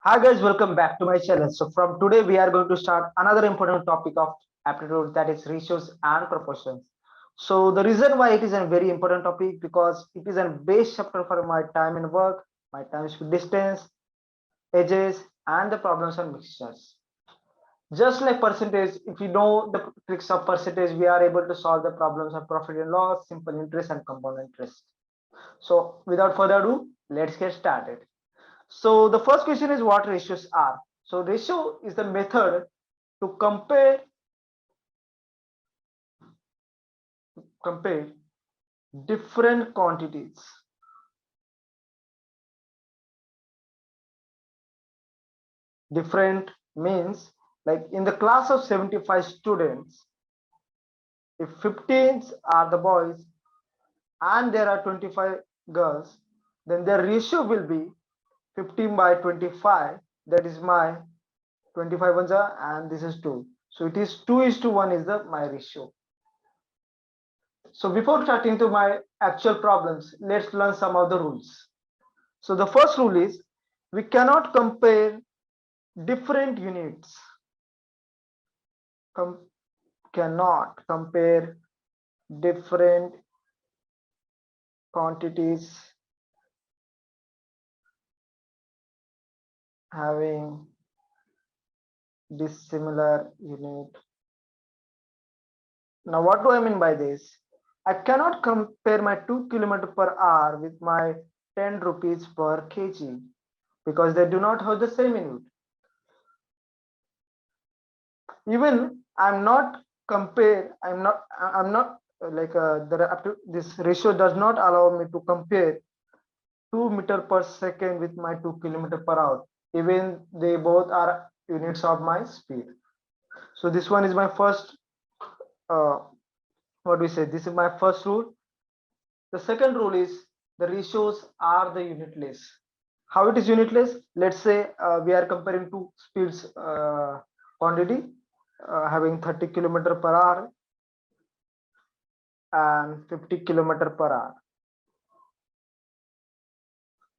Hi guys, welcome back to my channel. So from today we are going to start another important topic of aptitude, that is ratios and proportions. So the reason why it is a very important topic because it is a base chapter for my time and work, my time with distance, edges and the problems and mixtures. Just like percentage, if you know the tricks of percentage, we are able to solve the problems of profit and loss, simple interest and compound interest. So without further ado, let's get started. So the first question is what ratios are. So ratio is the method to compare different quantities. Different means like in the class of 75 students, if 15 are the boys and there are 25 girls, then their ratio will be 15 by 25. That is my 25 ones are, and this is 2. So it is 2:1 is the my ratio. So before starting to my actual problems, let's learn some of the rules. So the first rule is we cannot compare different units. Cannot compare different quantities having dissimilar unit. Now what do I mean by this? I cannot compare my 2 km per hour with my 10 rupees per kg because they do not have the same unit. Even I'm not like this ratio does not allow me to compare 2 meter per second with my 2 km per hour, even they both are units of my speed. So this one is my first uh, what do we say, this is my first rule. The second rule is the ratios are the unitless. How it is unitless? Let's say we are comparing two speeds quantity having 30 km per hour and 50 km per hour.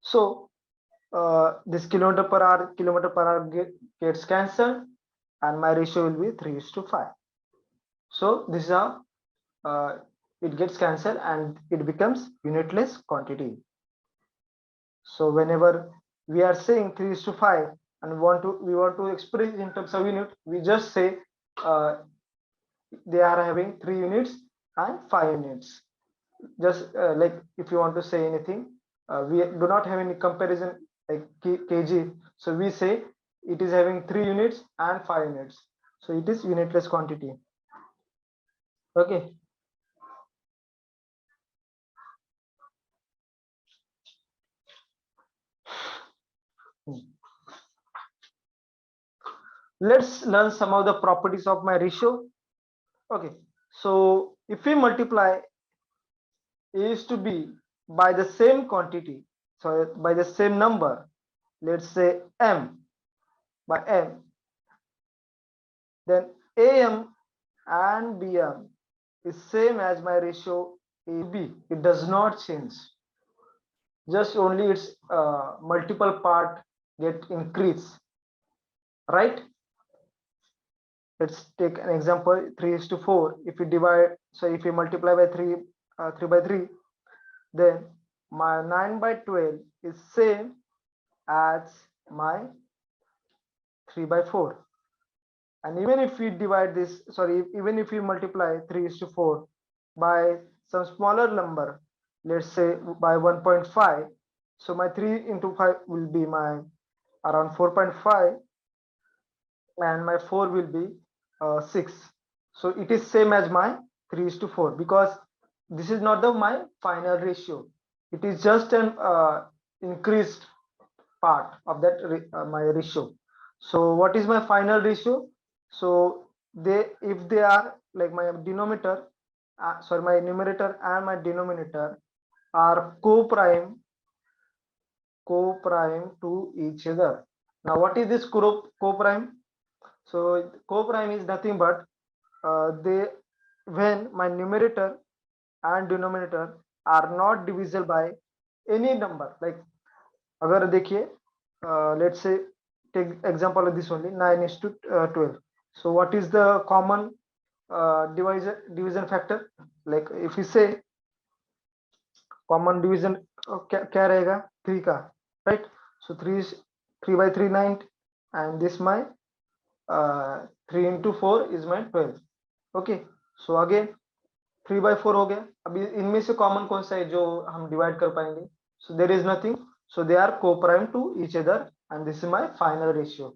So this kilometer per hour gets cancelled and my ratio will be 3:5. So this is how it gets cancelled and it becomes unitless quantity. So whenever we are saying 3:5 and we want to express in terms of unit, we just say uh, they are having 3 units and 5 units. Just like if you want to say anything, we do not have any comparison like kg, so we say it is having 3 units and 5 units, so it is unitless quantity. Okay. Let's learn some of the properties of my ratio. Okay, so if we multiply is to b by the same quantity, so by the same number, let's say m by m, then am and bm is same as my ratio a to b. It does not change, just only its multiple part get increase, right? Let's take an example, 3:4. If we divide, so if we multiply by 3, 3 by 3, then my 9 by 12 is same as my 3 by 4. And even if we divide this, sorry, even if we multiply 3:4 by some smaller number, let's say by 1.5, so my 3 into 5 will be my around 4.5 and my 4 will be 6. So it is same as my 3:4 because this is not the my final ratio, it is just an increased part of that my ratio. So what is my final ratio? So they, if they are like my denominator, sorry, my numerator and my denominator are co-prime to each other. Now what is this co-prime? So co-prime is nothing but they, when my numerator and denominator are not divisible by any number, like अगर देखिए let's say take example of this only, 9 is to 12. So what is the common division factor? Like if we say common division क्या रहेगा 3 का, right? So 3 is 3 by 3 9, and this my 3 into 4 is my 12. Okay, so again 3 by 4 हो गया. अभी इनमें से common कौन सा है जो हम डिवाइड कर पाएंगे? So there is nothing, so they are co-prime to each other, and this is my final ratio,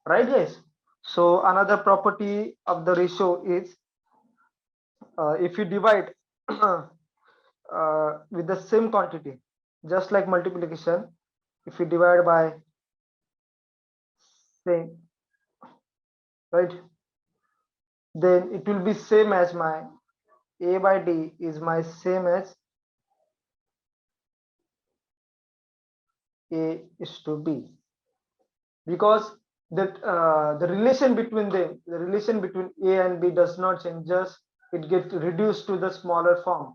right guys? So another property of the ratio is if you divide with the same quantity, just like multiplication, if you divide by same, right, then it will be same as my a by d is my same as a is to b, because that the relation between them, the relation between a and b does not change, just it gets reduced to the smaller form,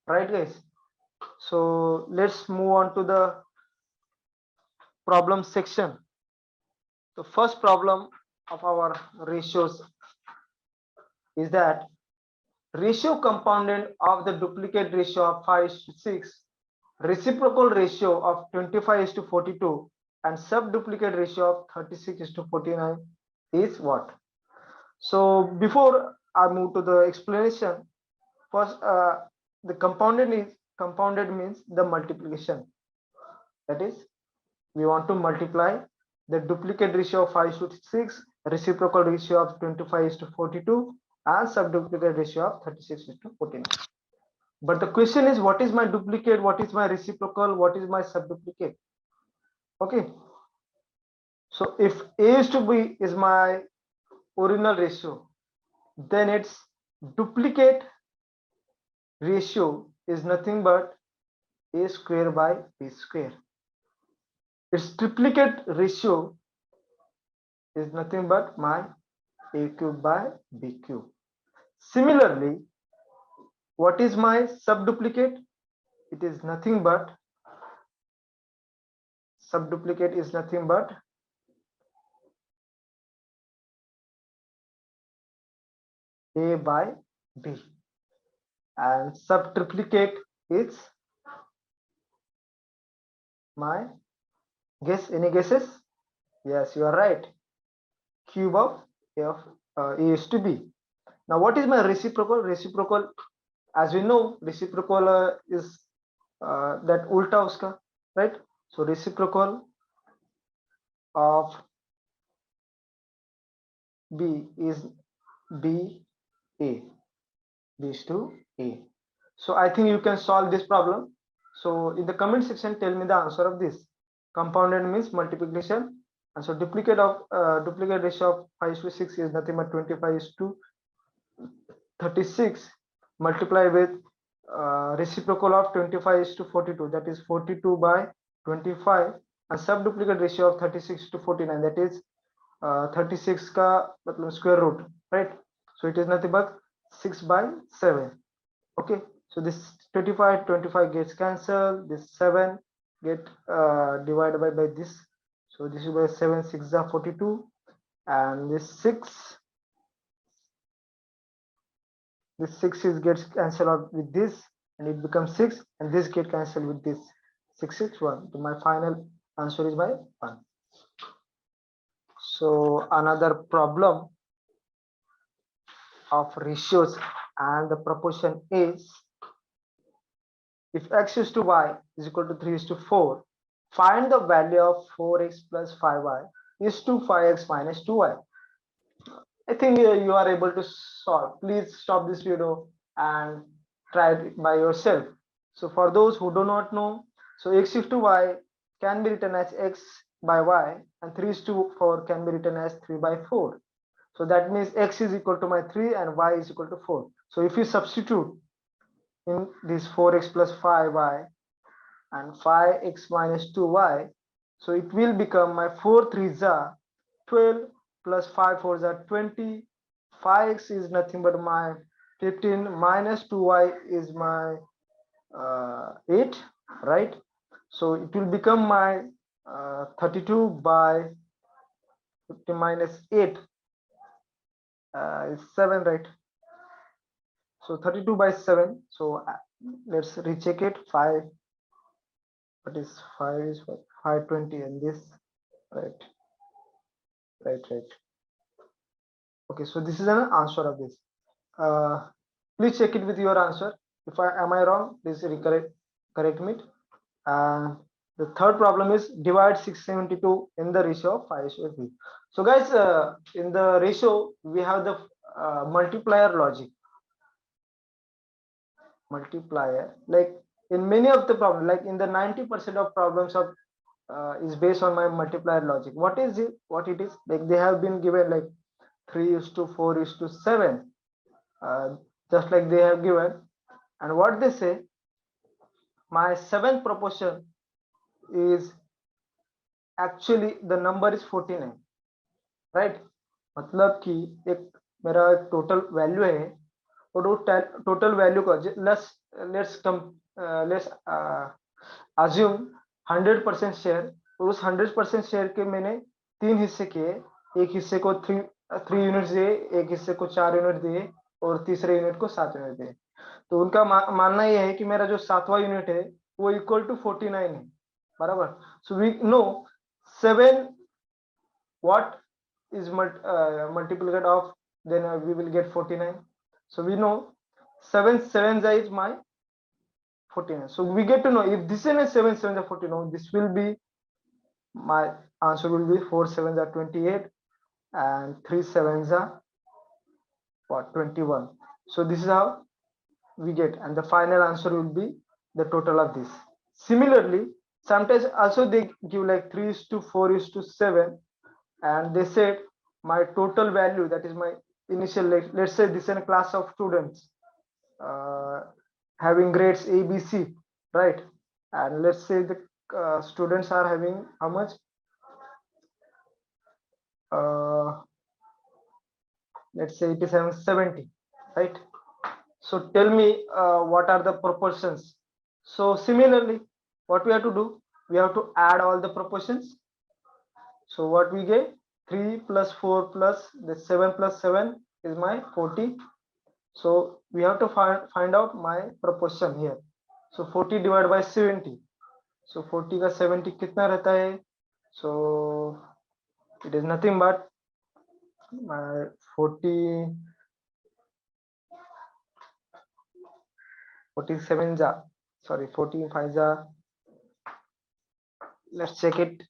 right guys? So let's move on to the problem section. The first problem of our ratios is that ratio component of the duplicate ratio of 5:6, reciprocal ratio of 25:42, and subduplicate ratio of 36:49 is what? So before I move to the explanation, first the compounded means the multiplication. That is, we want to multiply the duplicate ratio of 5:6, reciprocal ratio of 25:42, and subduplicate ratio of 36:49. But the question is, what is my duplicate, what is my reciprocal, what is my subduplicate? Okay, so if a is to b is my original ratio, then its duplicate ratio is nothing but a square by b square. Its triplicate ratio is nothing but my a cube by b cube. Similarly, what is my subduplicate? It is nothing but subduplicate is nothing but a by b, and subtriplicate is my guess. Any guesses? Yes, you are right. Cube of a of a is to b. Now what is my reciprocal? Reciprocal, as we know, reciprocal is that ulta uska, right? So reciprocal of b is b a, b is to a. So I think you can solve this problem. So in the comment section, tell me the answer of this. Compounded means multiplication, and so duplicate ratio of 5:6 is nothing but 25:36 multiplied with reciprocal of 25:42, that is 42 by 25, and subduplicate ratio of 36:49, that is 36 का मतलब square root, right? So it is nothing but 6 by 7. Okay, so this 25 gets cancelled, this 7 get divided by this, so this is by 7 6 are 42, and this 6 is gets cancelled out with this, and it becomes 6, and this get cancelled with this 6 6 1. So my final answer is by 1. So another problem of ratios and the proportion is, if x is to y is equal to 3 is to 4, find the value of 4x plus 5y is to 5x minus 2y. I think you are able to solve. Please stop this video and try it by yourself. So for those who do not know, so x is to y can be written as x by y, and 3 is to 4 can be written as 3 by 4. So that means x is equal to my 3 and y is equal to 4. So if you substitute in this 4x plus 5y and 5x minus 2y, so it will become my 4 3s are 12 plus 5 4s are 20. 5x is nothing but my 15 minus 2y is my 8, right? So it will become my 32 by 50 minus 8 is 7, right? So 32 by 7. So let's recheck it. 5, what is 5 is 520, and this, right, right. Okay, so this is an answer of this. Please check it with your answer. If I am I wrong, please correct me. The third problem is divide 672 in the ratio of 5:3. So guys, in the ratio we have the multiplier logic. Multiplier, like in many of the problems, like in the 90% of problems of is based on my multiplier logic. What is it? What it is? Like they have been given like 3:4:7, just like they have given, and what they say, my seventh proportion is actually the number is 49, right? मतलब कि एक मेरा total value है और वो total value को let's assume 100% share, और उस 100% शेयर के मैंने 3 हिस्से किए। एक हिस्से को 3 यूनिट्स दिए, एक हिस्से को 4 यूनिट दिए और तीसरे यूनिट को 7 यूनिट दिए। तो उनका मानना यह है कि मेरा जो 7वां यूनिट है वो इक्वल टू 49 है, बराबर। So we know 7 what is multiplicative of, then we will get 49. So we know 7 7 is my 49. So we get to know if this is a 7 7 is 49, this will be my answer will be 4 7 are 28 and 3 7 are what, 21. So this is how we get, and the final answer will be the total of this. Similarly, sometimes also they give like 3:4:7, and they said my total value, that is my initial, let's say this is a class of students having grades A, B, C, right? And let's say the students are having how much, let's say it is having 70, right? So tell me what are the proportions. So similarly, what we have to do, we have to add all the proportions. So what we get, 3 plus 4 plus the 7 plus 7 is my 40. So we have to find out my proportion here. So 40 divided by 70. So 40 का 70 कितना रहता है? So it is nothing but my 47 ja, sorry, 45 ja, let's check it.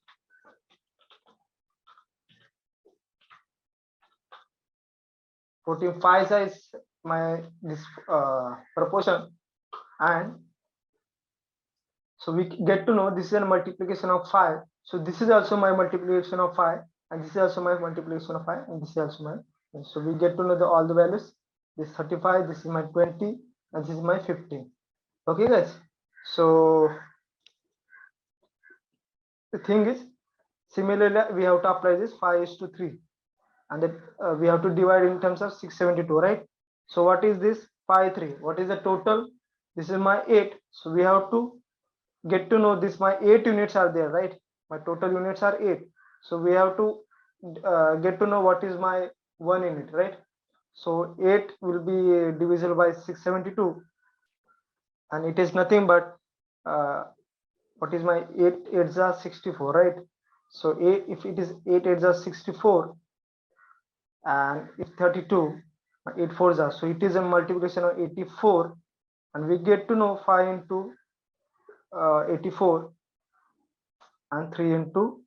45 is my this proportion, and so we get to know this is a multiplication of 5. So this is also my multiplication of 5, and this is also my multiplication of 5, and this is also my, so we get to know all the values. This 35, this is my 20, and this is my 15. Okay guys, so the thing is, similarly we have to apply this 5:3, and that we have to divide in terms of 672, right? So what is this 5:3? What is the total? This is my 8. So we have to get to know this, my 8 units are there, right? My total units are 8. So we have to get to know what is my 1 unit, right? So 8 will be divisible by 672, and it is nothing but what is my 8 8s are 64, right? So 8, if it is 8 8s are 64, and if 32, 8 4s are, so it is a multiplication of 84, and we get to know 5 into 84 and 3 into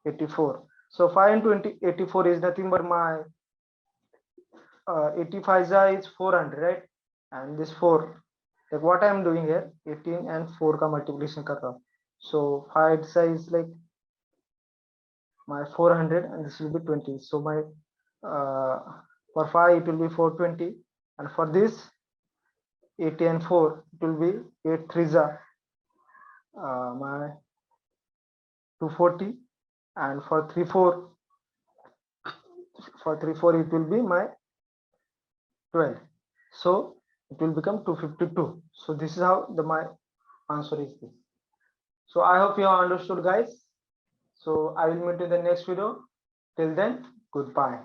84. So 5 into 84 is nothing but my 85 is 400, right? And this 4, like what I am doing here, 18 and 4 का multiplication कर रहा हूँ. So 5 is like my 400, and this will be 20. So my for 5 it will be 420, and for this 80 and 4 it will be 8 3s my 240, and for 3 4 it will be my 12. So it will become 252. So this is how my answer is this. So I hope you have understood guys. So I will meet in the next video. Till then, goodbye.